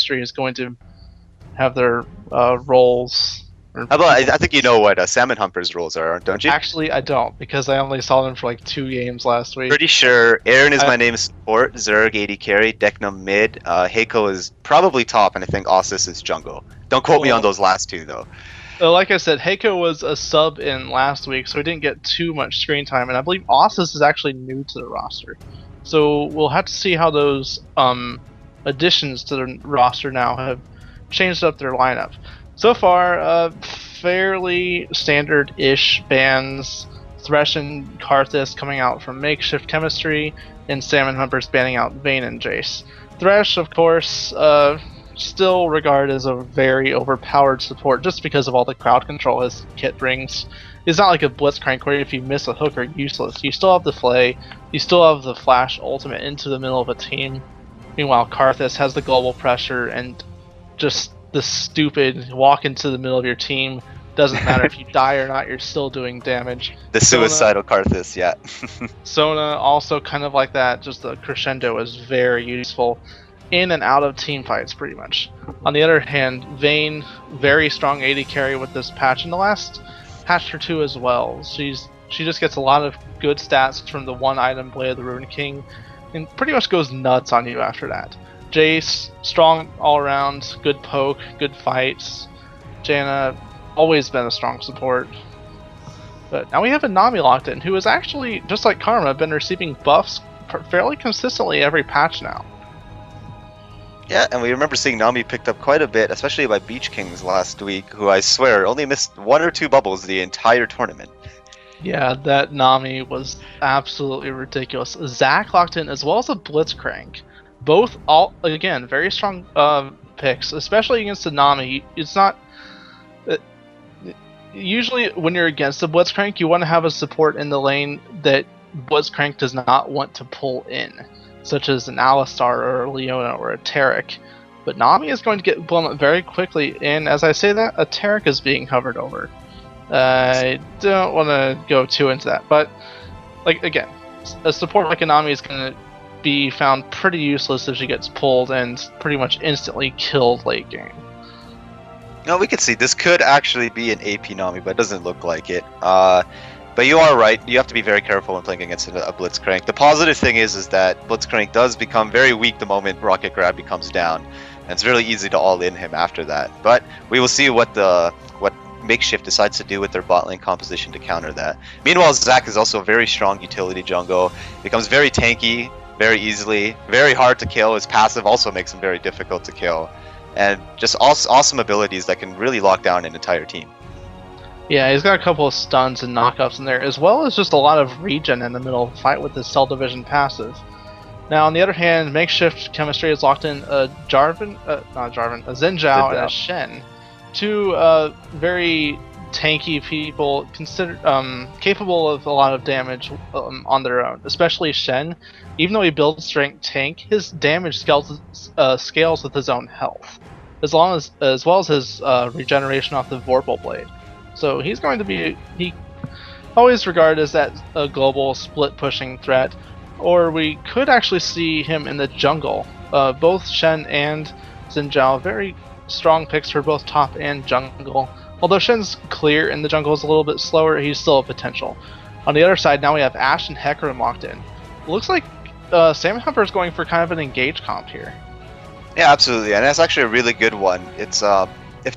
Chemistry is going to have their roles. How about, I think you know what Salmon Humpers rules are, don't you? Actually, I don't, because I only saw them for like 2 games last week. Pretty sure Aaron is my name is support, Zerg AD carry, Deknum mid, Heiko is probably top, and I think Ossis is jungle. Don't quote me on those last two though. Like I said, Heiko was a sub in last week, so he didn't get too much screen time, and I believe Ossis is actually new to the roster. So we'll have to see how those additions to the roster now have changed up their lineup. So far, fairly standard-ish bans. Thresh and Karthus coming out from Makeshift Chemistry, and Salmon Humpers banning out Vayne and Jace. Thresh, of course, still regarded as a very overpowered support just because of all the crowd control his kit brings. It's not like a Blitzcrank where if you miss a hook, you're useless. You still have the Flay, you still have the Flash ultimate into the middle of a team. Meanwhile, Karthus has the global pressure and just the stupid walk into the middle of your team. Doesn't matter if you die or not, you're still doing damage. The suicidal Karthus, yeah. Sona also kind of like that, just the crescendo is very useful in and out of team fights pretty much. On the other hand, Vayne, very strong AD carry with this patch, and the last patch or two as well. She just gets a lot of good stats from the one item Blade of the Ruined King, and pretty much goes nuts on you after that. Jace, strong all around, good poke, good fights. Janna, always been a strong support. But now we have a Nami locked in, who has actually, just like Karma, been receiving buffs fairly consistently every patch now. Yeah, and we remember seeing Nami picked up quite a bit, especially by Beach Kings last week, who I swear only missed 1 or 2 bubbles the entire tournament. Yeah, that Nami was absolutely ridiculous. Zac locked in as well as a Blitzcrank. Both, all again, very strong picks, especially against the Nami. It's not... usually when you're against the Blitzcrank, you want to have a support in the lane that Blitzcrank does not want to pull in, such as an Alistar or a Leona or a Taric. But Nami is going to get blown up very quickly, and as I say that, a Taric is being hovered over. I don't want to go too into that, but like again, a support like a Nami is going to be found pretty useless if she gets pulled and pretty much instantly killed late game. No, we can see this could actually be an AP Nami, but it doesn't look like it. But you are right. You have to be very careful when playing against a Blitzcrank. The positive thing is that Blitzcrank does become very weak the moment Rocket Gravity comes down, and it's really easy to all in him after that. But we will see what Makeshift decides to do with their bot lane composition to counter that. Meanwhile, Zac is also a very strong utility jungle. Becomes very tanky very easily, very hard to kill. His passive also makes him very difficult to kill, and just awesome abilities that can really lock down an entire team. Yeah, he's got a couple of stuns and knockups in there, as well as just a lot of regen in the middle of the fight with his Cell Division passive. Now, on the other hand, Makeshift Chemistry has locked in a Xin Zhao and a Shen. Two very tanky people, considered capable of a lot of damage on their own, especially Shen. Even though he builds strength tank, his damage scales with his own health, as well as his regeneration off the Vorpal Blade. So he's going to be always regarded as that global split pushing threat, or we could actually see him in the jungle. Both Shen and Xin Zhao, very strong picks for both top and jungle. Although Shen's clear and the jungle is a little bit slower, he's still a potential. On the other side, now we have Ashe and Hecarim locked in. It looks like Salmon Humper is going for kind of an engage comp here. Yeah, absolutely, and that's actually a really good one. It's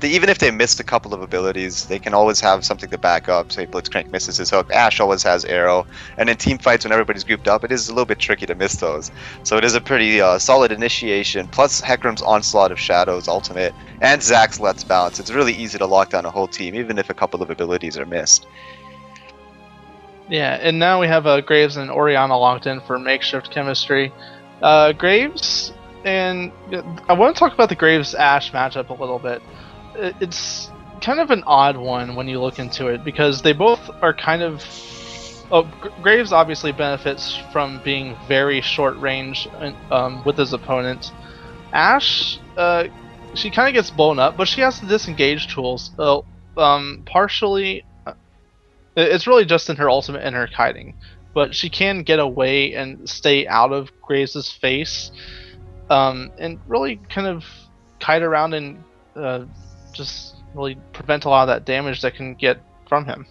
even if they missed a couple of abilities, they can always have something to back up. Say Blitzcrank misses his hook, Ashe always has arrow, and in team fights when everybody's grouped up, it is a little bit tricky to miss those. So it is a pretty solid initiation, plus Hecarim's Onslaught of Shadows ultimate, and Zac's Let's Bounce. It's really easy to lock down a whole team, even if a couple of abilities are missed. Yeah, and now we have Graves and Orianna locked in for Makeshift Chemistry. Graves, and I want to talk about the Graves-Ashe matchup a little bit. It's kind of an odd one when you look into it, because they both are kind of... Graves obviously benefits from being very short range with his opponent. Ashe, she kind of gets blown up, but she has the disengage tools. Partially, it's really just in her ultimate and her kiting, but she can get away and stay out of Graves' face, and really kind of kite around and just really prevent a lot of that damage that can get from him.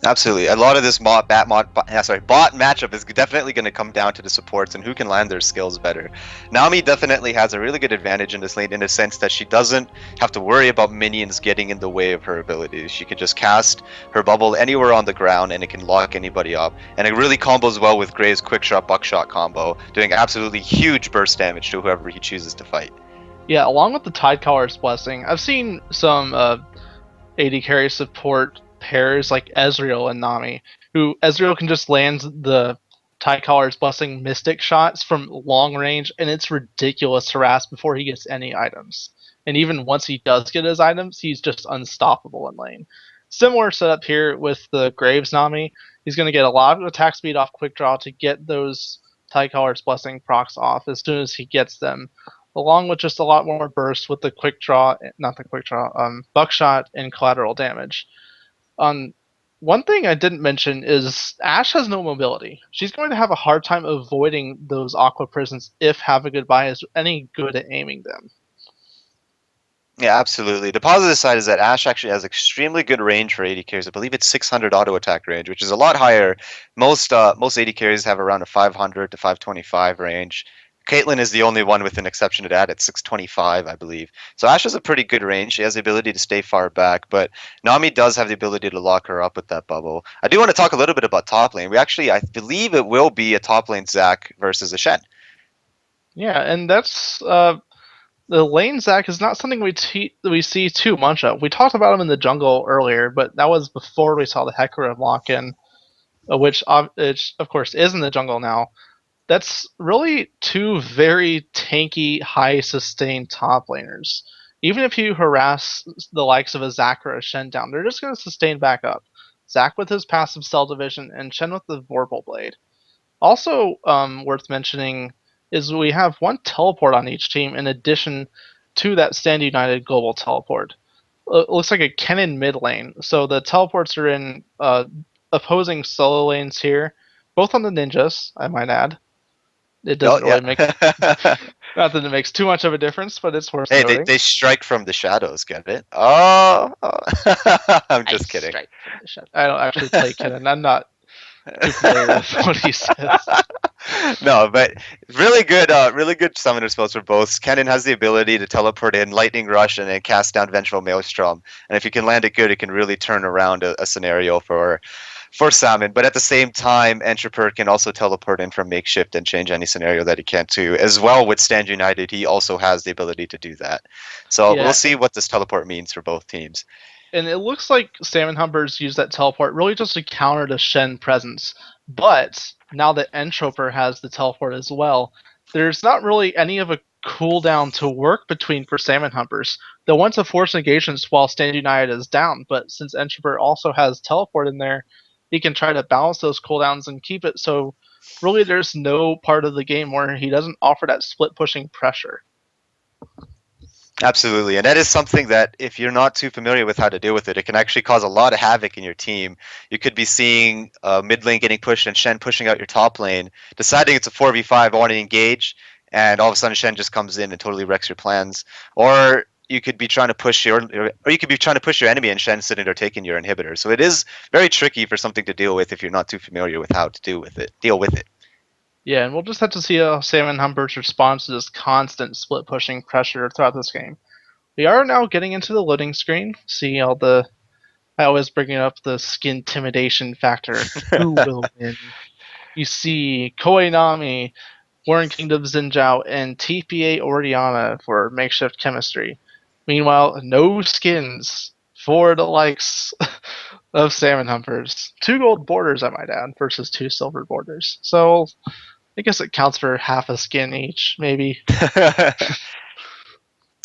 Absolutely. A lot of this bot matchup is definitely going to come down to the supports and who can land their skills better. Nami definitely has a really good advantage in this lane in the sense that she doesn't have to worry about minions getting in the way of her abilities. She can just cast her bubble anywhere on the ground and it can lock anybody up. And it really combos well with Gray's quick shot buckshot combo, doing absolutely huge burst damage to whoever he chooses to fight. Yeah, along with the Tidecaller's Blessing, I've seen some AD carry support pairs like Ezreal and Nami, who Ezreal can just land the Tidecaller's Blessing Mystic shots from long range, and it's ridiculous harass before he gets any items. And even once he does get his items, he's just unstoppable in lane. Similar setup here with the Graves Nami. He's going to get a lot of attack speed off quick draw to get those Tidecaller's Blessing procs off as soon as he gets them, along with just a lot more burst with the quick draw, not the quick draw, buckshot and collateral damage. One thing I didn't mention is Ashe has no mobility. She's going to have a hard time avoiding those Aqua Prisons if Have a Goodbye is any good at aiming them. Yeah, absolutely. The positive side is that Ashe actually has extremely good range for AD carries. I believe it's 600 auto attack range, which is a lot higher. Most AD carries have around a 500 to 525 range. Caitlyn is the only one with an exception to that at 625, I believe. So Ashe has a pretty good range. She has the ability to stay far back, but Nami does have the ability to lock her up with that bubble. I do want to talk a little bit about top lane. I believe it will be a top lane Zac versus a Shen. Yeah, and that's the lane Zac is not something we see too much of. We talked about him in the jungle earlier, but that was before we saw the Hecarim lock in, which of course is in the jungle now. That's really two very tanky, high sustained top laners. Even if you harass the likes of a Zac or a Shen down, they're just going to sustain back up. Zac with his passive Cell Division and Shen with the Vorpal Blade. Also, worth mentioning is we have one teleport on each team in addition to that Stand United global teleport. It looks like a Kennen mid lane. So the teleports are in opposing solo lanes here, both on the ninjas, I might add. It doesn't really make not that it makes too much of a difference, but it's worth noting. Hey, they strike from the shadows, get it? Oh. I'm just kidding. Strike from the shadows. I don't actually play Kennen. I'm not too familiar with what he says. No, but really good summoner spells for both. Kennen has the ability to teleport in, Lightning Rush, and then cast down Vengeful Maelstrom. And if you can land it good, it can really turn around a scenario for Salmon. But at the same time, Entrepreneur can also teleport in from Makeshift and change any scenario that he can too. As well with Stand United, he also has the ability to do that. So we'll see what this teleport means for both teams. And it looks like Salmon Humpers use that teleport really just to counter the Shen presence. But now that Entroper has the teleport as well, there's not really any of a cooldown to work between for Salmon Humpers. They'll want to force negations while Stand United is down, but since Entroper also has teleport in there, he can try to balance those cooldowns and keep it so really there's no part of the game where he doesn't offer that split pushing pressure. Absolutely, and that is something that if you're not too familiar with how to deal with it, it can actually cause a lot of havoc in your team. You could be seeing mid lane getting pushed and Shen pushing out your top lane, deciding it's a 4v5, I want to engage, and all of a sudden Shen just comes in and totally wrecks your plans. Or you could be trying to push your enemy and Shen sitting there taking your inhibitor. So it is very tricky for something to deal with if you're not too familiar with how to deal with it. Yeah, and we'll just have to see how Salmon Humpers responds to this constant split pushing pressure throughout this game. We are now getting into the loading screen. See all the I always bring up the skin intimidation factor. Who will win? You see Koinami, Warren Kingdom Zinjao, and TPA Oriana for Makeshift Chemistry. Meanwhile, no skins for the likes of Salmon Humpers. 2 gold borders, I might add, versus 2 silver borders. So I guess it counts for half a skin each, maybe.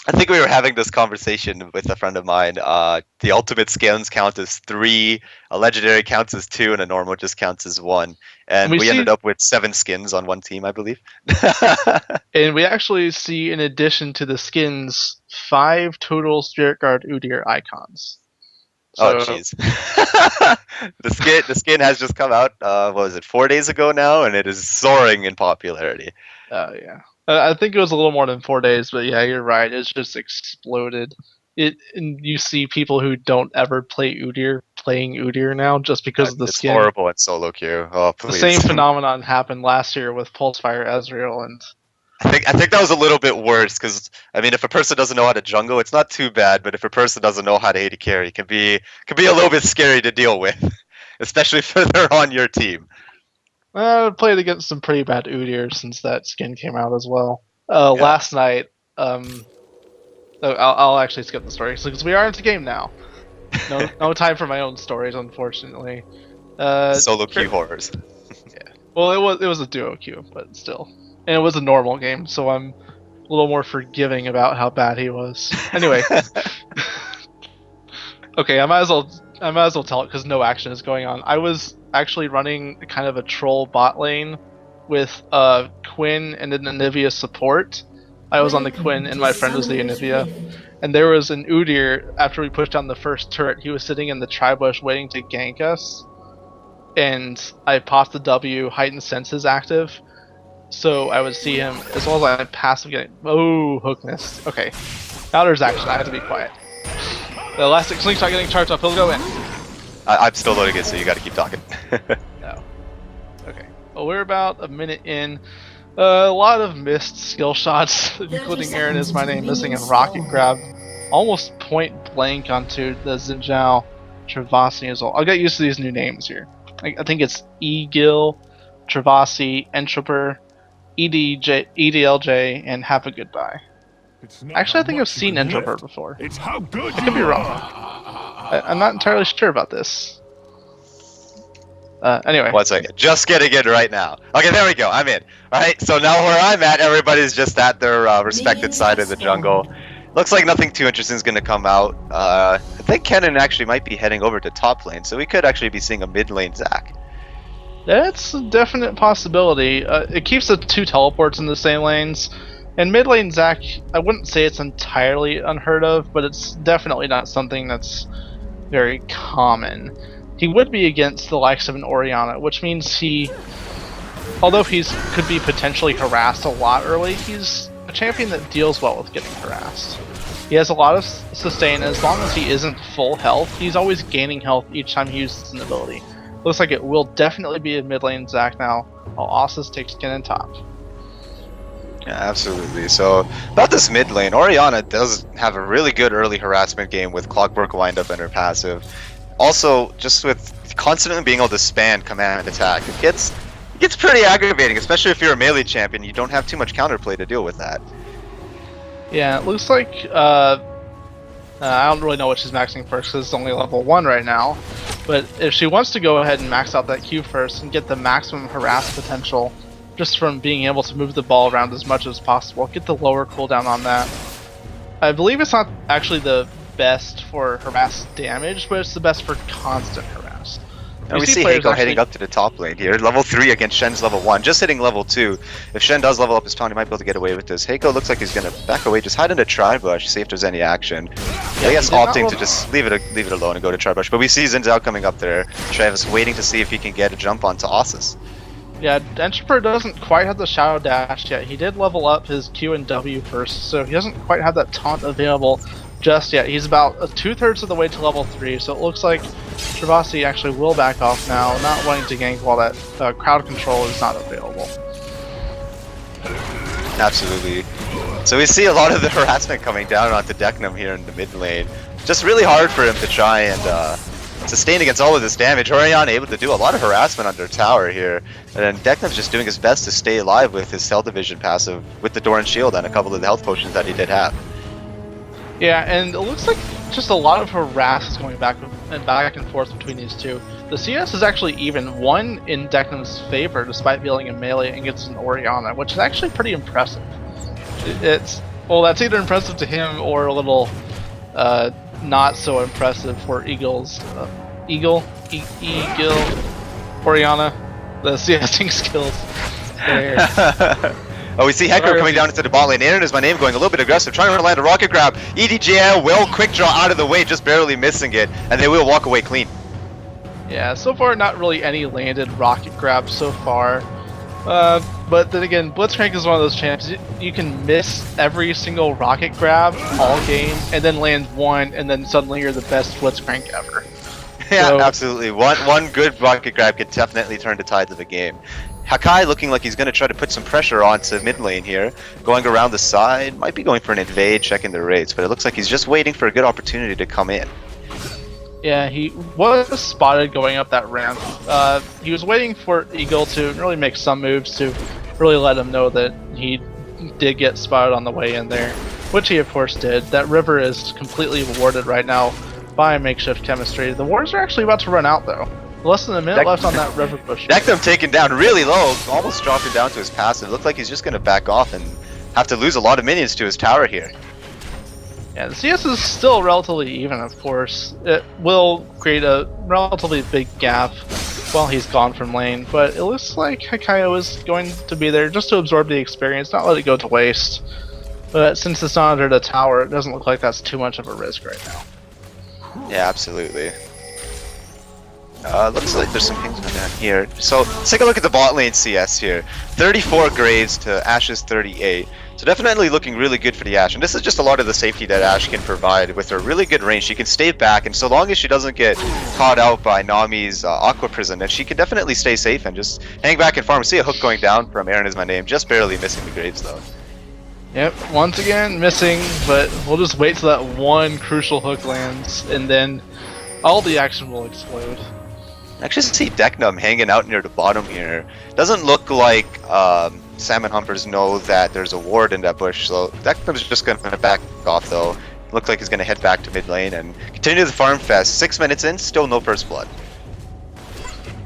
I think we were having this conversation with a friend of mine. The ultimate skins count as 3, a legendary counts as 2, and a normal just counts as 1. And we ended up with 7 skins on one team, I believe. And we actually see, in addition to the skins, 5 total Spirit Guard Udyr icons. So, oh jeez. The skin has just come out, what was it, 4 days ago now, and it is soaring in popularity. Yeah. I think it was a little more than 4 days, but yeah, you're right. It's just exploded. And you see people who don't ever play Udyr playing Udyr now just because of the It's skin. horrible in solo queue. Oh, The same please. phenomenon happened last year with Pulsefire Ezreal, and I think that was a little bit worse because I mean, if a person doesn't know how to jungle, it's not too bad. But if a person doesn't know how to AD carry, it can be a little bit scary to deal with, especially if they're on your team. I played against some pretty bad Udyr since that skin came out as well. Yeah. Last night, I'll actually skip the story because we are into game now. No time for my own stories, unfortunately. Solo queue horrors. Well, it was a duo queue, but still, and it was a normal game, so I'm a little more forgiving about how bad he was. Anyway, okay, I might as well tell it because no action is going on. I was actually running kind of a troll bot lane with Quinn and an Anivia support. I was on the Quinn and my friend was the Anivia. And there was an Udyr, after we pushed down the first turret, he was sitting in the tri-bush waiting to gank us. And I popped the W, heightened senses active. So I would see him, as well as I passive getting. Oh, hook missed. Okay. Now there's action, I have to be quiet. The elastic slingshot getting charged up, he'll go in. I'm still loading it, so you got to keep talking. No. Okay. Well, we're about a minute in. A lot of missed skill shots, including Aaron is my name, missing a rocket grab. Almost point blank onto the Zinjao Travasi as well. I'll get used to these new names here. I think it's E-Gil, Travasi, Entroper, EDLJ, and Have a Goodbye. Actually, I think I've seen Entroper before. It's how good I could be wrong. I'm not entirely sure about this. Anyway. 1 second. Just getting in right now. Okay, there we go. I'm in. Alright, so now where I'm at, everybody's just at their respected side of the jungle. Looks like nothing too interesting is going to come out. I think Kennen actually might be heading over to top lane, so we could actually be seeing a mid lane Zac. That's a definite possibility. It keeps the two teleports in the same lanes. And mid lane Zac, I wouldn't say it's entirely unheard of, but it's definitely not something that's very common. He would be against the likes of an Orianna, which means although could be potentially harassed a lot early, he's a champion that deals well with getting harassed. He has a lot of sustain, and as long as he isn't full health, he's always gaining health each time he uses an ability. Looks like it will definitely be a mid lane Zac now, while Ossus takes Kennen top. Yeah, absolutely. So, about this mid lane, Orianna does have a really good early harassment game with Clockwork lined up in her passive. Also, just with constantly being able to spam command attack, it gets pretty aggravating, especially if you're a melee champion. You don't have too much counterplay to deal with that. Yeah, it looks like I don't really know what she's maxing first because it's only level 1 right now. But if she wants to go ahead and max out that Q first and get the maximum harass potential just from being able to move the ball around as much as possible, get the lower cooldown on that. I believe it's not actually the best for harass damage, but it's the best for constant harass. And we see Heiko heading up to the top lane here. Level 3 against Shen's level 1. Just hitting level 2. If Shen does level up his taunt, he might be able to get away with this. Heiko looks like he's going to back away, just hide into Tri-Bush, see if there's any action. I guess opting to just leave it alone and go to Tri-Bush. But we see Xin Zhao coming up there. Travis waiting to see if he can get a jump onto Ossus. Yeah, Entroper doesn't quite have the Shadow Dash yet. He did level up his Q and W first, so he doesn't quite have that taunt available just yet. He's about 2/3 of the way to level 3, so it looks like Travasi actually will back off now, not wanting to gank while that crowd control is not available. Absolutely. So we see a lot of the harassment coming down onto Deknum here in the mid lane. Just really hard for him to try and sustain against all of this damage. Orianna able to do a lot of harassment under tower here. And then Deknum's just doing his best to stay alive with his Cell Division passive with the Doran Shield and a couple of the health potions that he did have. Yeah, and it looks like just a lot of harass is going back and forth between these two. The CS is actually even 1 in Deknum's favor despite being a melee against an Orianna, which is actually pretty impressive. Well, that's either impressive to him or a little not so impressive for Eagle's Eagle Orianna, the CSing skills. Oh, we see Hector coming down into the bot lane. Aaron is my name, going a little bit aggressive, trying to land a rocket grab. EDJ will quick draw out of the way, just barely missing it, and they will walk away clean. Yeah, so far not really any landed rocket grabs so far. But then again, Blitzcrank is one of those champs. You can miss every single rocket grab all game, and then land one, and then suddenly you're the best Blitzcrank ever. Yeah, So, absolutely. One good rocket grab could definitely turn the tides of the game. Hakai looking like he's going to try to put some pressure onto mid lane here. Going around the side, might be going for an invade, checking the rates, but it looks like he's just waiting for a good opportunity to come in. yeah, he was spotted going up that ramp. He was waiting for Eagle to really make some moves to really let him know that he did get spotted on the way in there, which he of course did. That river is completely warded right now by Makeshift Chemistry. The wards are actually about to run out though. Less than a minute left on that river bush. Deknum taken down really low, almost dropping down to his passive. Looks like he's just going to back off and have to lose a lot of minions to his tower here. Yeah, the CS is still relatively even, of course. It will create a relatively big gap while he's gone from lane, but it looks like Hikayo is going to be there just to absorb the experience, not let it go to waste. But since it's not under the tower, it doesn't look like that's too much of a risk right now. Yeah, absolutely. Looks like there's some things going down here. So let's take a look at the bot lane CS here. 34 Graves to Ash's 38. So definitely looking really good for the Ashe. And this is just a lot of the safety that Ashe can provide with her really good range. She can stay back, and so long as she doesn't get caught out by Nami's Aqua Prison, then she can definitely stay safe and just hang back and farm. See a hook going down from Aaron is my name, just barely missing the Graves though. Yep, once again missing, but we'll just wait till that one crucial hook lands, and then all the action will explode. I actually see Deknum hanging out near the bottom here. Doesn't look like Salmon Humpers know that there's a ward in that bush, so Deknum's just going to back off though. Looks like he's going to head back to mid lane and continue the farm fest. 6 minutes in, still no first blood.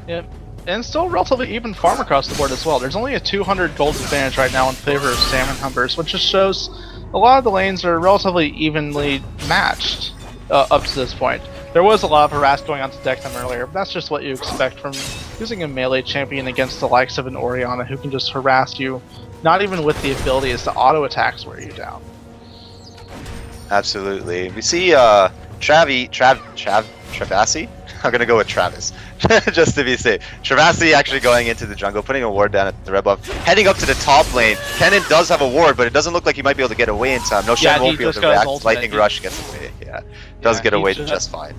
Yep, and still relatively even farm across the board as well. There's only a 200 gold advantage right now in favor of Salmon Humpers, which just shows a lot of the lanes are relatively evenly matched up to this point. There was a lot of harass going on to Deknum earlier, but that's just what you expect from using a melee champion against the likes of an Orianna who can just harass you, not even with the abilities to auto-attacks wear you down. Absolutely. We see Travasi? I'm gonna go with Travis, just to be safe. Travasi actually going into the jungle, putting a ward down at the red buff, heading up to the top lane. Kennen does have a ward, but it doesn't look like he might be able to get away in time. No, Shen won't be able to react. Lightning Rush gets away. Yeah, does get away just fine.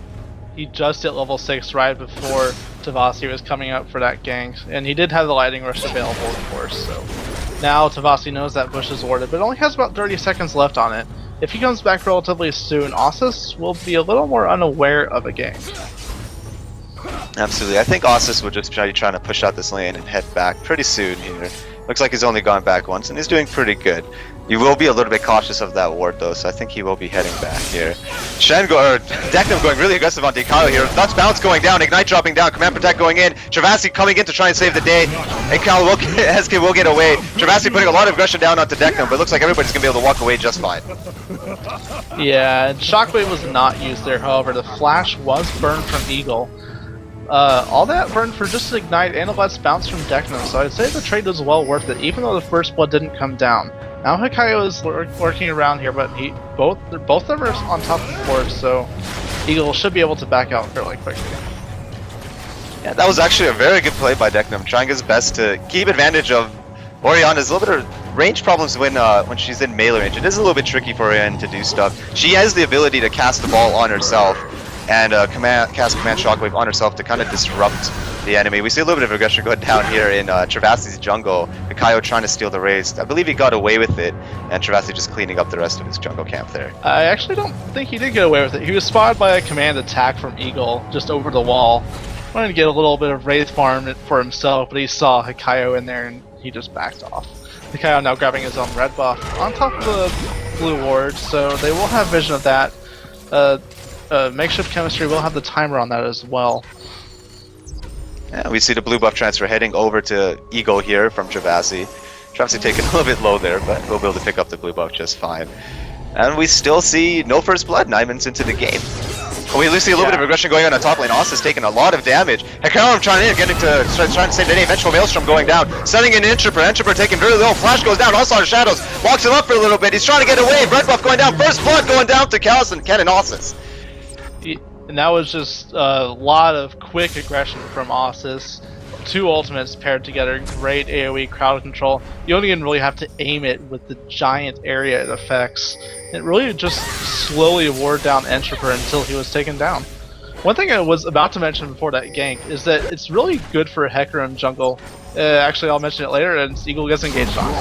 He just hit level 6 right before Travasi was coming up for that gank, and he did have the Lightning Rush available, of course. So now Travasi knows that bush is warded, but only has about 30 seconds left on it. If he comes back relatively soon, Ossus will be a little more unaware of a gank. Absolutely. I think Ossus would just be trying to push out this lane and head back pretty soon here. Looks like he's only gone back once, and he's doing pretty good. You will be a little bit cautious of that ward though, so I think he will be heading back here. Deknum going really aggressive on Hikayo here. Nuts bounce going down, Ignite dropping down, Command Protect going in. Travasi coming in to try and save the day. SK will get away. Travasi putting a lot of aggression down onto Deknum, but it looks like everybody's going to be able to walk away just fine. Yeah, Shockwave was not used there, however. The Flash was burned from Eagle. All that burned for just an Ignite and a Let's Bounce from Deknum, so I'd say the trade was well worth it, even though the first blood didn't come down. Now Hikayo is lurking around here, but both of them are on top of the board, so Eagle should be able to back out fairly quickly. Yeah, that was actually a very good play by Deknum, trying his best to keep advantage of Orianna's little bit of range problems when she's in melee range. It is a little bit tricky for Orianna to do stuff. She has the ability to cast the ball on herself and cast Command Shockwave on herself to kind of disrupt the enemy. We see a little bit of aggression going down here in Travasi's jungle. Hikayo trying to steal the race. I believe he got away with it, and Travasi just cleaning up the rest of his jungle camp there. I actually don't think he did get away with it. He was spotted by a command attack from Eagle just over the wall. Wanted to get a little bit of Wraith farm for himself, but he saw Hikayo in there and he just backed off. Hikayo now grabbing his own red buff on top of the blue ward, so they will have vision of that. Makeshift Chemistry will have the timer on that as well. Yeah, we see the blue buff transfer heading over to Eagle here from Travasi. Travasi taking a little bit low there, but we'll be able to pick up the blue buff just fine. And we still see no first blood 9 minutes into the game. We see a little bit of aggression going on top lane. Ossus taking a lot of damage. Hikayo trying to save the day. Vengeful Maelstrom going down. Sending in Interpreter. Interpreter taking very low. Flash goes down. Also on Shadows. Walks him up for a little bit. He's trying to get away. Red buff going down. First blood going down to Callus and Ken and Ossus. And that was just a lot of quick aggression from Ossus. two ultimates paired together, great AoE crowd control. You don't even really have to aim it with the giant area it affects. It really just slowly wore down Entroper until he was taken down. One thing I was about to mention before that gank is that it's really good for a Hecarim jungle. Actually, I'll mention it later, and Eagle gets engaged on.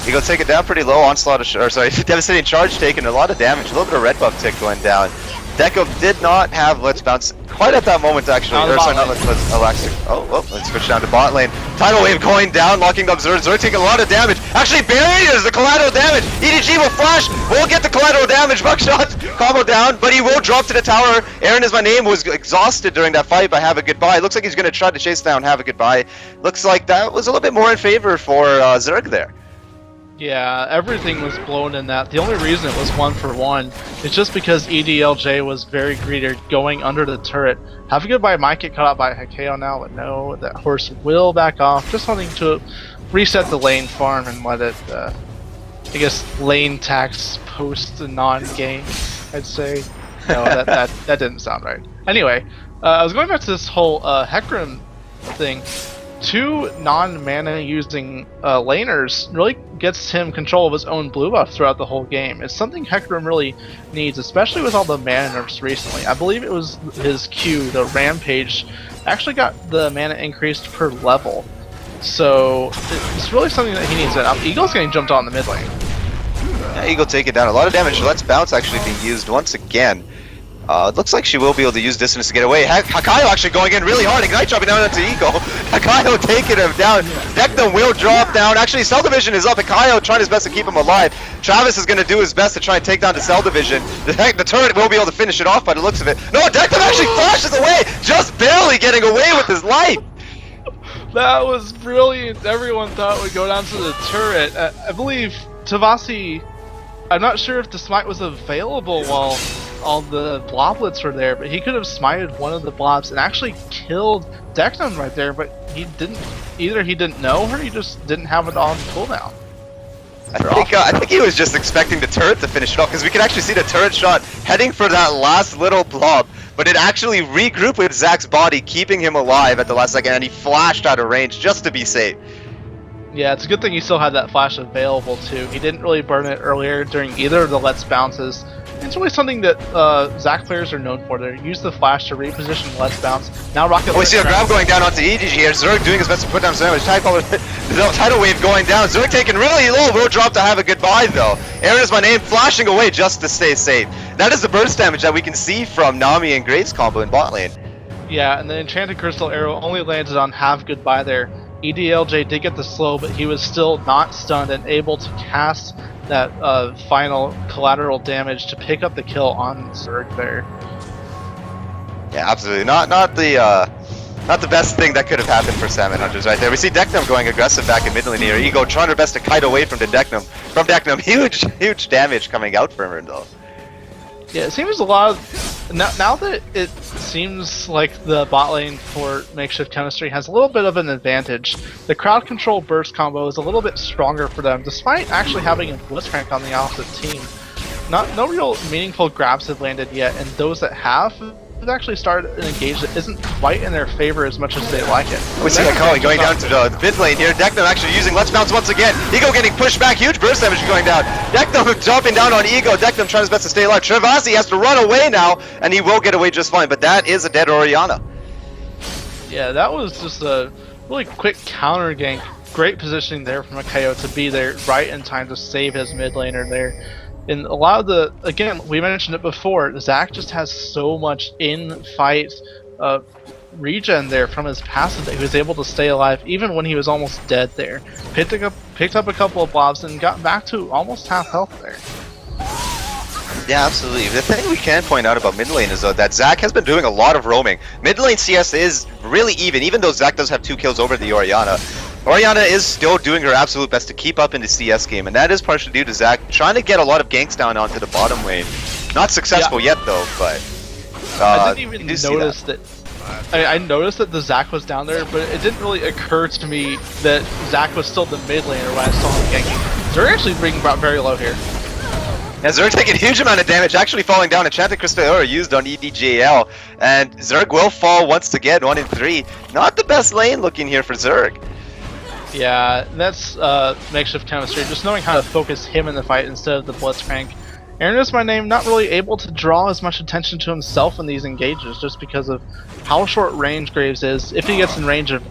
Eagle taken down pretty low, onslaught, or sorry, devastating charge taken, a lot of damage, a little bit of red buff tick going down. Deco did not have Let's Bounce quite at that moment, actually. Or, sorry, not Let's Bounce, Elastic. Oh, let's switch down to bot lane. Tidal Wave going down, locking up Zerg. Zerg taking a lot of damage. Actually, barriers the collateral damage. EDG will flash, won't get the collateral damage. Buckshot, combo down, but he will drop to the tower. Aaron is my name, was exhausted during that fight by Have a Goodbye. Looks like he's going to try to chase down Have a Goodbye. Looks like that was a little bit more in favor for Zerg there. Yeah, everything was blown in that. The only reason it was 1-for-1 is just because EDLJ was very greedy going under the turret. Have a Goodbye might get caught out by Hakeo now, but no, that horse will back off. Just wanting to reset the lane farm and let it, I guess, lane tax post the non-game, I'd say. No, that didn't sound right. Anyway, I was going back to this whole Hecarim thing. Two non-mana using laners really gets him control of his own blue buff throughout the whole game. It's something Hecarim really needs, especially with all the mana nerfs recently. I believe it was his Q, the Rampage, actually got the mana increased per level. So it's really something that he needs. Eagle's getting jumped on in the mid lane. Yeah, Eagle taking down a lot of damage. Let's Bounce actually being used once again. It looks like she will be able to use distance to get away. Hakayo actually going in really hard. Ignite dropping down onto Eagle. Hakayo taking him down. Dekna will drop down. Actually, Cell Division is up. Hakayo trying his best to keep him alive. Travis is going to do his best to try and take down the Cell Division. The turret will be able to finish it off by the looks of it. No, Dekna actually flashes away, just barely getting away with his life. That was brilliant. Everyone thought it would go down to the turret. I believe Tavasi, I'm not sure if the smite was available while all the bloblets were there, but he could have smited one of the blobs and actually killed Dekna right there, but he didn't. Either he didn't know or he just didn't have it on cooldown. I think he was just expecting the turret to finish it off, because we can actually see the turret shot heading for that last little blob, but it actually regrouped with Zach's body, keeping him alive at the last second, and he flashed out of range just to be safe. Yeah, it's a good thing he still had that flash available too. He didn't really burn it earlier during either of the Let's Bounces. It's really something that Zac players are known for. They use the flash to reposition Let's Bounce. Now Rocket. We see a grab going down onto EDG here. Zerg doing his best to put down some damage. Tidal Wave going down. Zerg taking really low. Will drop to Have a Goodbye though. Aaron is my name, flashing away just to stay safe. That is the burst damage that we can see from Nami and Graves combo in bot lane. Yeah, and the Enchanted Crystal Arrow only landed on Have Goodbye there. EDLJ did get the slow, but he was still not stunned and able to cast that final collateral damage to pick up the kill on Zerg there. Yeah, absolutely. Not the best thing that could have happened for Salmon Hunters right there. We see Deknum going aggressive back in mid lane here. Ego trying her best to kite away from Deknum. Huge damage coming out from her though. Yeah, it seems a lot of... Now that it seems like the bot lane for Makeshift Chemistry has a little bit of an advantage, the crowd control burst combo is a little bit stronger for them, despite actually having a Blitzcrank on the opposite team. No real meaningful grabs have landed yet, and those that have actually started an engage that isn't quite in their favor as much as they like it. We see Akali going down to the mid lane here. Deknum actually using Let's Bounce once again. Ego getting pushed back. Huge burst damage going down. Deknum jumping down on Ego. Deknum trying his best to stay alive. Travasi has to run away now, and he will get away just fine. But that is a dead Orianna. Yeah, that was just a really quick counter gank. Great positioning there from Akeo to be there right in time to save his mid laner there. And a lot of the, again, we mentioned it before, Zac just has so much in-fight regen there from his passive that he was able to stay alive even when he was almost dead there. Picked up a couple of blobs and got back to almost half health there. Yeah, absolutely. The thing we can point out about mid lane is though that Zac has been doing a lot of roaming. Mid lane CS is really even though Zac does have 2 kills over the Orianna. Orianna is still doing her absolute best to keep up in the CS game, and that is partially due to Zac trying to get a lot of ganks down onto the bottom lane. Not successful yet though, but I didn't even notice that. I noticed that the Zac was down there, but it didn't really occur to me that Zac was still the mid laner when I saw him ganking. They're actually being brought very low here. Yeah, Zerg taking a huge amount of damage, actually falling down. Enchanted Crystal used on EDJL, and Zerg will fall once again, 1 in 3. Not the best lane looking here for Zerg. Yeah, that's makeshift chemistry, just knowing how to focus him in the fight instead of the Blitzcrank. Aaron is my name, not really able to draw as much attention to himself in these engages just because of how short range Graves is. If he gets in range of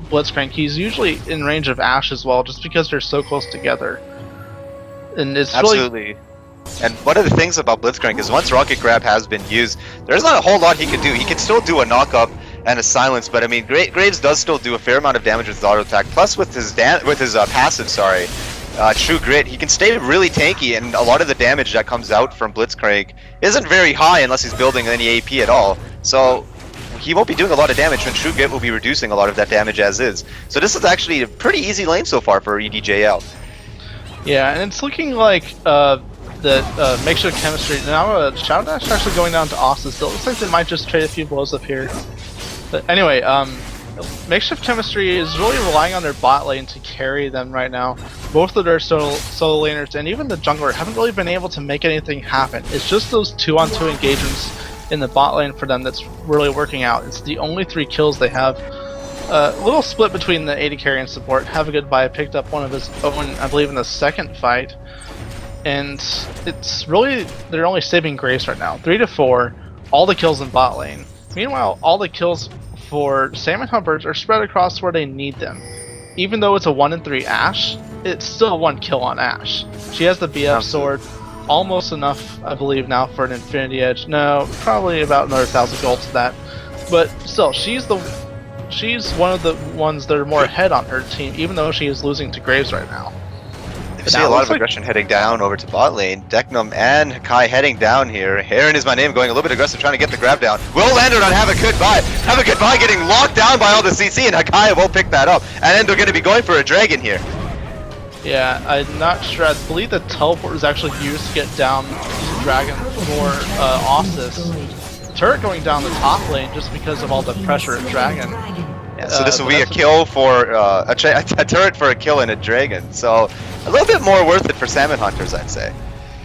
Blitzcrank, he's usually in range of Ashe as well, just because they're so close together. And it's absolutely. And one of the things about Blitzcrank is once Rocket Grab has been used, there's not a whole lot he can do. He can still do a knock-up and a silence, but I mean, Graves does still do a fair amount of damage with his auto attack. Plus, with his passive, True Grit, he can stay really tanky, and a lot of the damage that comes out from Blitzcrank isn't very high unless he's building any AP at all. So he won't be doing a lot of damage, and True Grit will be reducing a lot of that damage as is. So this is actually a pretty easy lane so far for EDJL. Yeah, and it's looking like the makeshift chemistry. Now Shadow Dash actually going down to Austin, so it looks like they might just trade a few blows up here. But anyway, makeshift chemistry is really relying on their bot lane to carry them right now. Both of their solo laners and even the jungler haven't really been able to make anything happen. It's just those 2-on-2 engagements in the bot lane for them that's really working out. It's the only 3 kills they have. A little split between the AD carry and support. Have a Goodbye picked up one of his own, I believe, in the second fight. And it's really, they're only saving Grace right now. 3 to 4, all the kills in bot lane. Meanwhile, all the kills for Salmon Humpers are spread across where they need them. Even though it's a 1 in 3 Ashe, it's still 1 kill on Ashe. She has the BF sword, almost enough, I believe, now for an Infinity Edge. No, probably about another 1,000 gold to that. But still, she's one of the ones that are more ahead on her team, even though she is losing to Graves right now. I see a lot of aggression heading down over to bot lane. Deknum and Hakai heading down here. Heron is my name, going a little bit aggressive, trying to get the grab down. Will land it on Have a Goodbye. Have a Goodbye getting locked down by all the CC, and Hakai will pick that up. And then they're going to be going for a dragon here. Yeah, I'm not sure. I believe the teleport was actually used to get down the dragon for Ossis. The turret going down the top lane just because of all the pressure of dragon. Yeah, so this will be a kill for a turret for a kill and a dragon. So a little bit more worth it for Salmon Hunters, I'd say.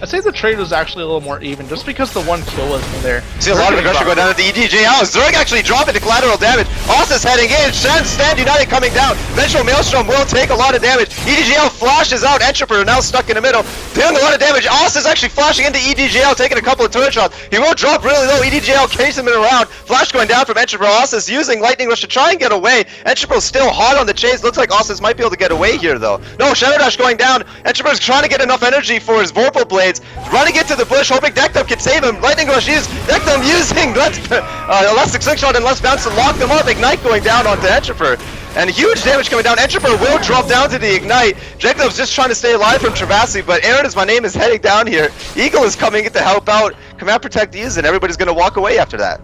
I'd say the trade was actually a little more even, just because the 1 kill wasn't there. See a lot of aggression going down at the EDJ house. Zerg actually dropping to collateral damage. Ossis heading in. Stand United coming down. Eventual Maelstrom will take a lot of damage. EDJL flashes out. Entrepreneur now stuck in the middle, doing a lot of damage. Ossis actually flashing into EDJL, taking a couple of turret shots. He will drop really low. EDJL chasing him around. Flash going down from Entrepreneur. Ossis using Lightning Rush to try and get away. Entrepreneur still hot on the chase. Looks like Ossis might be able to get away here though. No, Shadow Dash going down. Entrepreneur's trying to get enough energy for his Vorpal Blades. Running into the bush, hoping Deknum can save him. Lightning Rush is Deknum using Elastic Slingshot and Less Bounce to lock them up. Ignite going down onto Entrepreneur. And huge damage coming down. Entrepreneur will drop down to the Ignite. Deknum's just trying to stay alive from Travassi, but Aaron is my name is heading down here. Eagle is coming in to help out. Command Protect is, and everybody's going to walk away after that.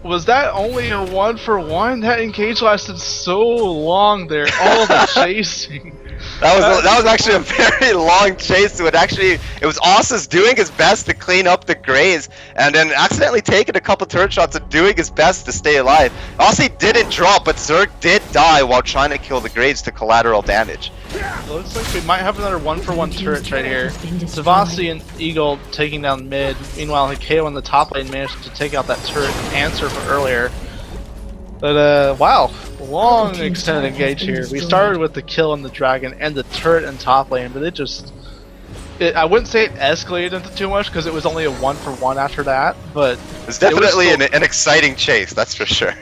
Was that only a 1-for-1? That engage lasted so long there. All the chasing. That was actually a very long chase. It was Ossis doing his best to clean up the Graves, and then accidentally taking a couple turret shots and doing his best to stay alive. Ossis didn't drop, but Zerg did die while trying to kill the Graves to collateral damage. Looks like we might have another 1-for-1 turret right here. Savasi and Eagle taking down mid. Meanwhile, Hikeo in the top lane managed to take out that turret answer from earlier. But wow, long extended engage here. We started with the kill on the dragon and the turret in top lane, but I wouldn't say it escalated into too much because it was only a 1-for-1 after that. But it's definitely an exciting chase, that's for sure.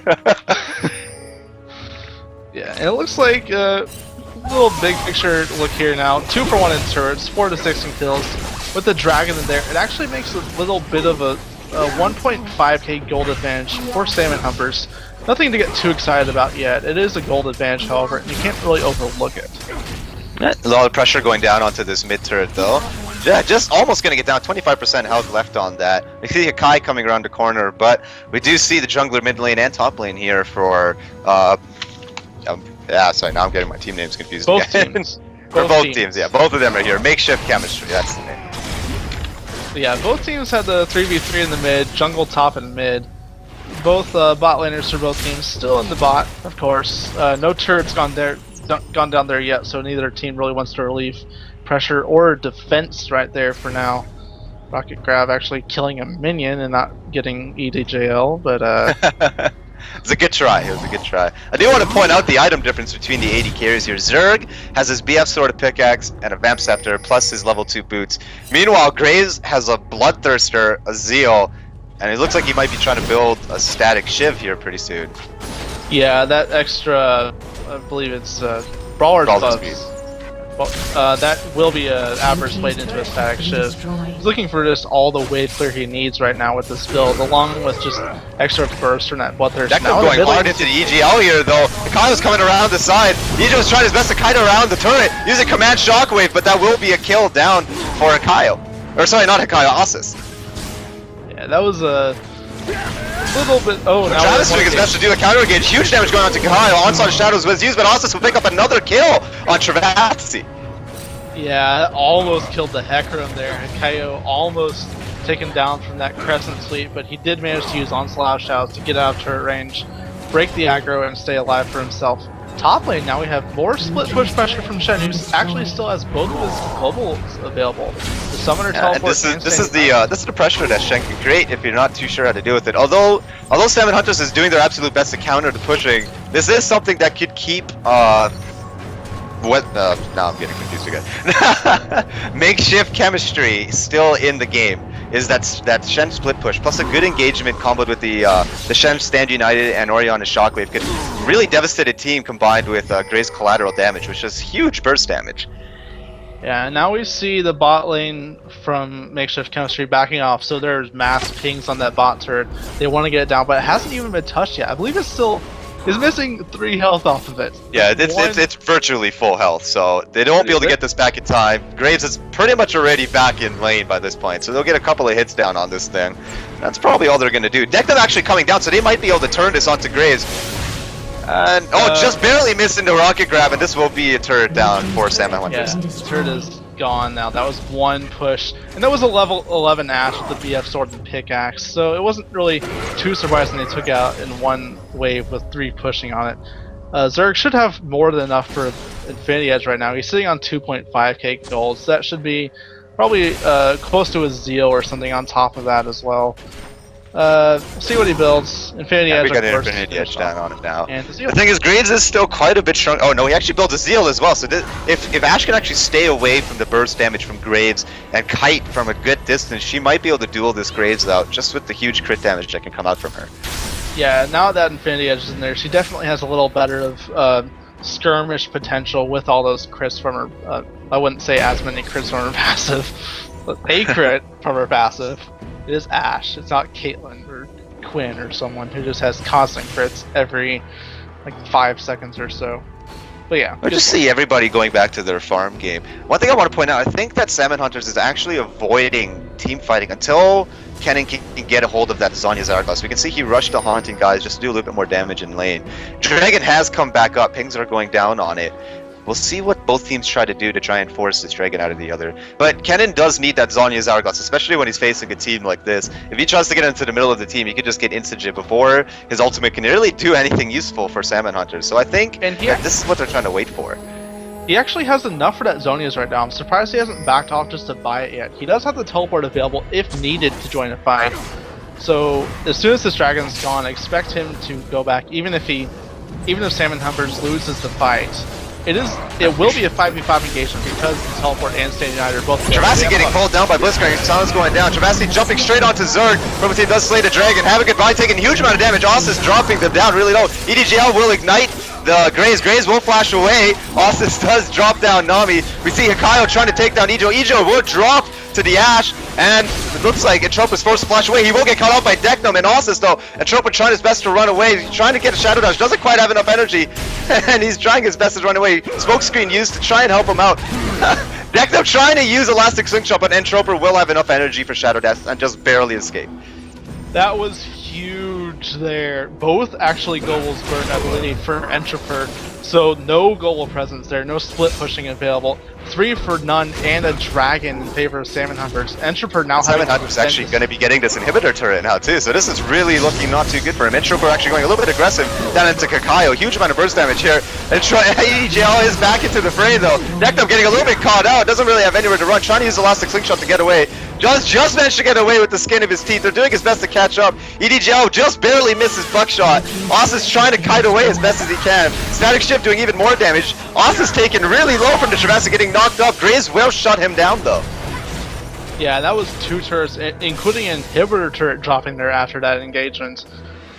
Yeah, and it looks like little big picture look here now. 2-for-1 in turrets, 4 to 16 kills with the dragon in there. It actually makes a little bit of a 1.5k gold advantage for Salmon Humpers. Nothing to get too excited about yet. It is a gold advantage, however, and you can't really overlook it. A lot of pressure going down onto this mid turret though. Yeah, just almost going to get down. 25% health left on that. We see Hakai coming around the corner, but we do see the jungler mid lane and top lane here for yeah, sorry, now I'm getting my team names confused both again. Teams. For both teams, yeah, both of them are here. Makeshift chemistry, that's the name. Yeah, both teams had the 3v3 in the mid, jungle top and mid. Both bot laners for both teams still in the bot, of course. No turrets gone down there yet, so neither team really wants to relieve pressure or defense right there for now. Rocket Grab actually killing a minion and not getting EDJL, but It's a good try. It was a good try. I do want to point out the item difference between the AD carriers here. Zerg has his BF Sword of Pickaxe and a Vamp Scepter plus his level 2 boots. Meanwhile, Graves has a Bloodthirster, a Zeal, and it looks like he might be trying to build a static Shiv here pretty soon. yeah, that extra, I believe it's Brawler's Brawler's buffs. speed. Well, that will be a Avarice played into a static Shiv. He's looking for just all the wave clear he needs right now with this build, along with just extra burst from that Bloodthirst. Dekno going hard into the EGL here though. Hikayo's coming around the side. Ejo's trying his best to kite around the turret using Command Shockwave, but that will be a kill down for Hikayo. Or sorry, not Hikayo, Asus. Yeah, that was a little bit. Oh, now Travis doing his best to do a counter engage. Huge damage going on to Hikayo. Onslaught of Shadows was used, but Asus will pick up another kill on Travassi. Yeah, almost killed the Hecarim there. Hikayo almost taken down from that Crescent Sweep, but he did manage to use Onslaught of Shadows to get out of turret range, break the aggro, and stay alive for himself. Top lane, now we have more split push pressure from Shen, who actually still has both of his globals available. The Summoner teleport. This is the pressure that Shen can create if you're not too sure how to deal with it. Although Salmon Hunters is doing their absolute best to counter the pushing, this is something that could keep now I'm getting confused again. Makeshift chemistry still in the game is that Shen split push plus a good engagement comboed with the Shen Stand United and Oriana's Shockwave could really devastate a team combined with Gray's collateral damage, which is huge burst damage. Yeah, now we see the bot lane from Makeshift Chemistry backing off, so there's mass pings on that bot turret. They want to get it down, but it hasn't even been touched yet. I believe it's still is missing 3 health off of it. Yeah, it's virtually full health, so they won't be able to get this back in time. Graves is pretty much already back in lane by this point, so they'll get a couple of hits down on this thing. That's probably all they're going to do. Dekno actually coming down, so they might be able to turn this onto Graves. And just barely missing the rocket grab, and this will be a turret down for Salmon Hunters. Yeah, the turret is gone now. That was one push, and that was a level 11 Ashe with the BF Sword and Pickaxe, so it wasn't really too surprising they took out in one wave with 3 pushing on it. Zerg should have more than enough for Infinity Edge right now. He's sitting on 2.5k gold, so that should be probably close to a Zeal or something on top of that as well. See what he builds. Infinity Edge. We got an Infinity Edge down on it now. And the thing is, Graves is still quite a bit strong. Oh no, he actually builds a Zeal as well. So if Ashe can actually stay away from the burst damage from Graves and kite from a good distance, she might be able to duel this Graves out just with the huge crit damage that can come out from her. Yeah, now that Infinity Edge is in there, she definitely has a little better of skirmish potential with all those crits from her. I wouldn't say as many crits from her passive, but a crit from her passive. It is Ashe. It's not Caitlyn or Quinn or someone who just has constant crits every like 5 seconds or so. But yeah, I just see everybody going back to their farm game. One thing I want to point out, I think that Salmon Hunters is actually avoiding team fighting until Kennen can get a hold of that Zanya Zaragoza. We can see he rushed the Haunting guys just to do a little bit more damage in lane. Dragon has come back up. Pings are going down on it. We'll see what both teams try to do to try and force this Dragon out of the other. But Kennen does need that Zanya Zaragoza, especially when he's facing a team like this. If he tries to get into the middle of the team, he could just get instant before his ultimate can really do anything useful for Salmon Hunters. So I think that this is what they're trying to wait for. He actually has enough for that Zonia's right now. I'm surprised he hasn't backed off just to buy it yet. He does have the teleport available if needed to join a fight. So as soon as this Dragon's gone, expect him to go back, even if Salmon Hunters loses the fight. It will be a 5v5 engagement because the teleport and Stand United are both. Travassi getting pulled down by Blitzcrank. Salmon's going down. Travassi jumping straight onto Zerg. From team does slay the Dragon. Have a goodbye, taking a huge amount of damage. Ossus dropping them down really low. EDGL will ignite the Graves. Graves will flash away. Ossus does drop down Nami. We see Hikayo trying to take down Ijo. Ijo will drop to the Ashe, and it looks like Entrope is forced to flash away. He will get caught out by Dekno and Ossus though. Entrope trying his best to run away. He's trying to get a Shadow Dash. Doesn't quite have enough energy, and he's trying his best to run away. Smokescreen used to try and help him out. Dekno trying to use Elastic Slingshot, but Entroper will have enough energy for Shadow Dash and just barely escape. That was huge there. Both actually goals burned, I believe, for Entroper. So no goal presence there, no split pushing available. 3 for none and a Dragon in favor of Salmon Hunters. Entroper now Salmon Hunters actually going to be getting this inhibitor turret now too, so this is really looking not too good for him. Entroper actually going a little bit aggressive down into Kakayo. Huge amount of burst damage here. And EGL is back into the fray though. Dekno getting a little bit caught out, doesn't really have anywhere to run. Trying to use Elastic Slingshot to get away. just managed to get away with the skin of his teeth. They're doing his best to catch up. EDGL just barely misses buckshot. Oz is trying to kite away as best as he can. Static Shift doing even more damage. Oz is taken really low from the Travassa, getting knocked up. Graves will shut him down though. Yeah, that was 2 turrets, including an inhibitor turret dropping there after that engagement.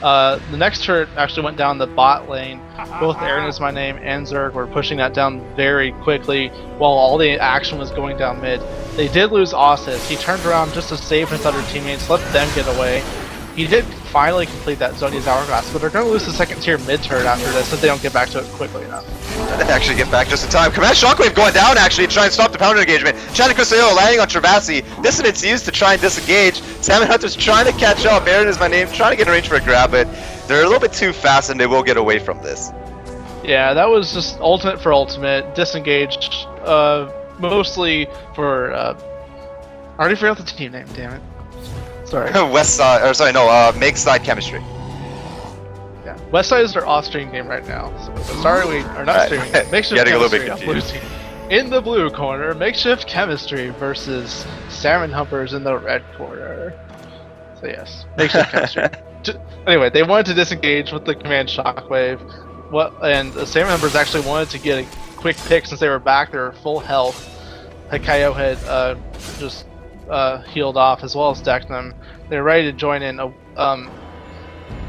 The next turret actually went down the bot lane. Both Aaron is my name and Zerg were pushing that down very quickly while all the action was going down mid. They did lose Ossis. He turned around just to save his other teammates, let them get away. He did finally complete that Zonia's Hourglass, but they're going to lose the second tier mid turret after this if they don't get back to it quickly enough. They actually get back just in time. Command Shockwave going down actually to try and stop the pounder engagement. Channing Crusader landing on Travassi. Dissonance used to try and disengage. Salmon Hunter's trying to catch up. Aaron is my name, trying to get in range for a grab, but they're a little bit too fast and they will get away from this. Yeah, that was just ultimate for ultimate. Disengaged, mostly for, I already forgot the team name, damn it. Sorry. Westside, or sorry, no, MakeSide Chemistry. Yeah, Westside is their off-stream game right now. So sorry, we are not streaming. MakeShift Getting a little bit Chemistry, confused. blue team. In the blue corner, MakeShift Chemistry versus Salmon Humpers in the red corner. So yes, MakeShift Chemistry. Anyway, they wanted to disengage with the command Shockwave. And the Salmon Humpers actually wanted to get a quick pick since they were back. They were full health. Hikayo had just healed off as well as decked them. They were ready to join in.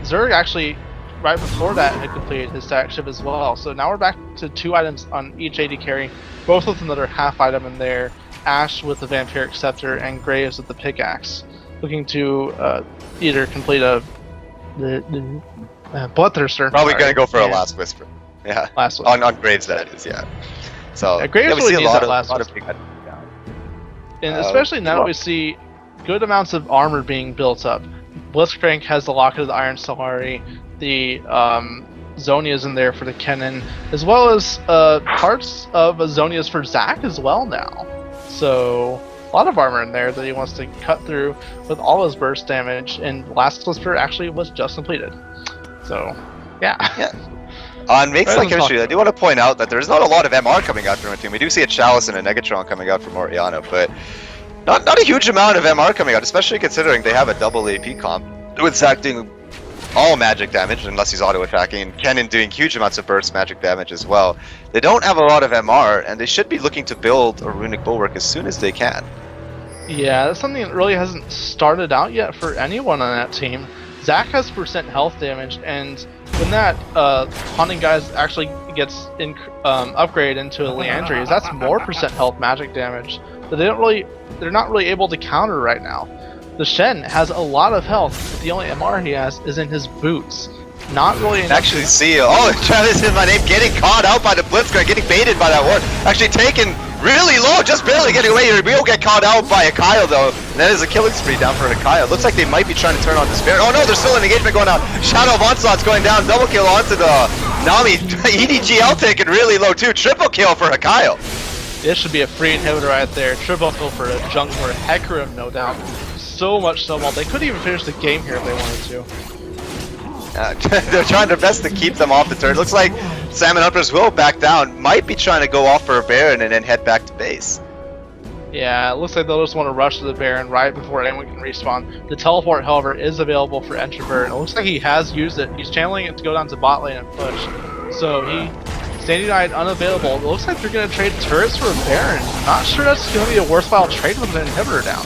Zerg actually, right before that, had completed his stack shift as well. So now we're back to 2 items on each AD carry, both with another half item in there. Ash with the Vampiric Scepter and Graves with the pickaxe, looking to either complete a Bloodthirster. Probably gonna go for a Last Whisper. Yeah. Last Whisper. On Graves that is, yeah. So Graves we really see a needs lot that of, Last lot of Whisper. big And especially now that we see good amounts of armor being built up. Blitzcrank has the Locket of the Iron Solari, the Zonia's in there for the Kennen, as well as parts of Zonia's for Zac as well now. So a lot of armor in there that he wants to cut through with all his burst damage, and Last Whisper actually was just completed. So, yeah. On MakeSide Chemistry, I do want to point out that there's not a lot of MR coming out from our team. We do see a Chalice and a Negatron coming out from Oriana, but not a huge amount of MR coming out, especially considering they have a double AP comp, with Zac doing all magic damage, unless he's auto-attacking, Kennen doing huge amounts of burst magic damage as well. They don't have a lot of MR, and they should be looking to build a Runic Bulwark as soon as they can. Yeah, that's something that really hasn't started out yet for anyone on that team. Zac has % health damage, and when that Haunting guy actually gets upgraded into a Leandries, that's more % health magic damage that they're not really able to counter right now. The Shen has a lot of health, but the only MR he has is in his boots. Not really enough. Actually see, Travis is my name, getting caught out by the Blitzcrank, getting baited by that ward. Actually taken really low, just barely getting away. He will get caught out by Hikayo though. And that is a killing spree down for Hikayo. Looks like they might be trying to turn on Despair. Oh no, there's still an engagement going on. Shadow of Onslaught's going down, double kill onto the Nami. EDGL taken really low too, triple kill for Hikayo. This should be a free inhibitor right there. Triple kill for a jungler. Hecarim, no doubt. So much snowball. They could even finish the game here if they wanted to. They're trying their best to keep them off the turn. Looks like Salmon Hunters will back down. Might be trying to go off for a Baron and then head back to base. Yeah, it looks like they'll just want to rush to the Baron right before anyone can respawn. The teleport, however, is available for Introvert, and it looks like he has used it. He's channeling it to go down to bot lane and push. So standing eyed unavailable. It looks like they're going to trade turrets for a Baron. Not sure that's going to be a worthwhile trade with an inhibitor down.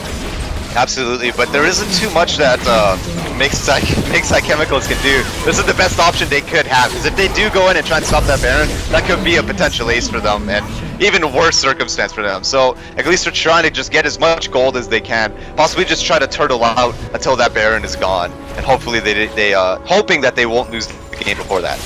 Absolutely, but there isn't too much that MakeSide Chemicals can do. This is the best option they could have, because if they do go in and try and stop that Baron, that could be a potential ace for them, and even worse circumstance for them. So at least they're trying to just get as much gold as they can, possibly just try to turtle out until that Baron is gone, and hopefully hoping that they won't lose the game before that.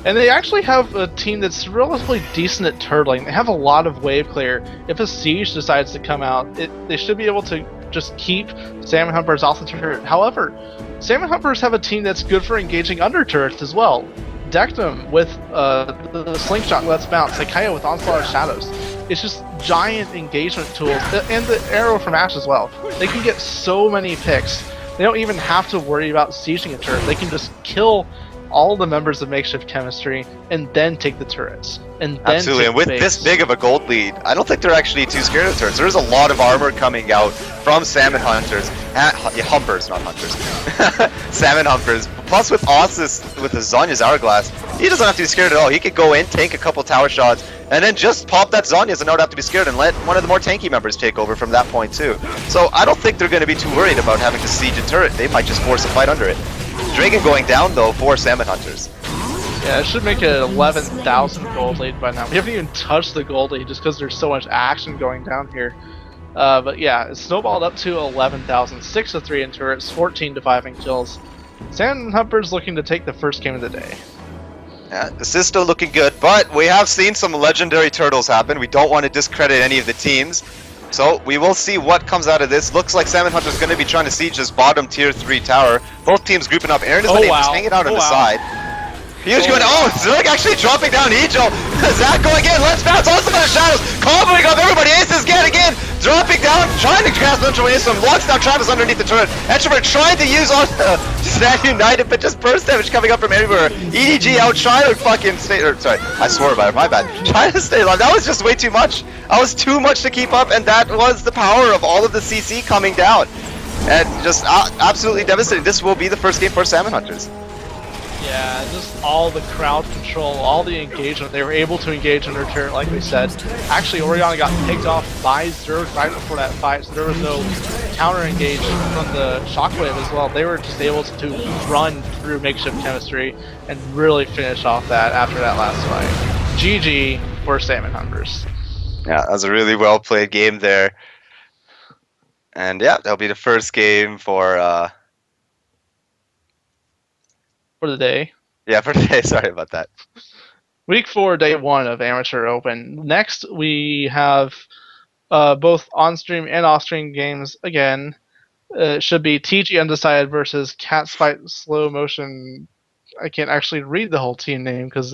And they actually have a team that's relatively decent at turtling. They have a lot of wave clear. If a siege decides to come out, they should be able to just keep Salmon Humpers off the turret. However, Salmon Humpers have a team that's good for engaging under turrets as well. Decked them with the slingshot Let's Bounce, Hikayo with Onslaught of Shadows. It's just giant engagement tools, and the arrow from Ash as well. They can get so many picks. They don't even have to worry about sieging a turret. They can just kill all the members of Makeshift Chemistry, and then take the turrets. And then Absolutely, take and with the this base. big of a gold lead, I don't think they're actually too scared of turrets. There's a lot of armor coming out from Salmon Hunters, Humpers, not Hunters, Salmon Humpers. Plus with Ossus, with his Zonya's Hourglass, he doesn't have to be scared at all. He could go in, tank a couple tower shots, and then just pop that Zonya's and not have to be scared and let one of the more tanky members take over from that point too. So I don't think they're going to be too worried about having to siege a turret. They might just force a fight under it. Dragon going down though for Salmon Hunters. Yeah, it should make it 11,000 gold lead by now. We haven't even touched the gold lead just because there's so much action going down here. But yeah, it snowballed up to 11,000. 6-3 in turrets, 14-5 in kills. Salmon Humpers looking to take the first game of the day. Yeah, this is still looking good, but we have seen some legendary turtles happen. We don't want to discredit any of the teams. So we will see what comes out of this. Looks like Salmon Hunter's going to be trying to siege this bottom tier 3 tower. Both teams grouping up. Aaron is just hanging out on the side. Huge going, Zerg actually dropping down Ejo. Zach going in, let's bounce also by the shadows. Comboing up everybody, Ace is again, dropping down, trying to cast Introvert into him. Locks down Travis underneath the turret. Introvert trying to use on Stand United, but just burst damage coming up from everywhere. EDG out trying to fucking stay, sorry, I swore about it, my bad. Trying to stay alive, that was just way too much. That was too much to keep up, and that was the power of all of the CC coming down. And just absolutely devastating. This will be the first game for Salmon Hunters. Yeah, just all the crowd control, all the engagement. They were able to engage under turret, like we said. Actually, Oriana got picked off by Zerg right before that fight, so there was no counter engage from the Shockwave as well. They were just able to run through Makeshift Chemistry and really finish off that after that last fight. GG for Salmon Hunters. Yeah, that was a really well played game there. And yeah, that'll be the first game for the day. Yeah, for today. Sorry about that. Week 4, day 1 of Amateur Open. Next, we have both on-stream and off-stream games again. Should be TG Undecided versus Cat's Fight Slow Motion. I can't actually read the whole team name because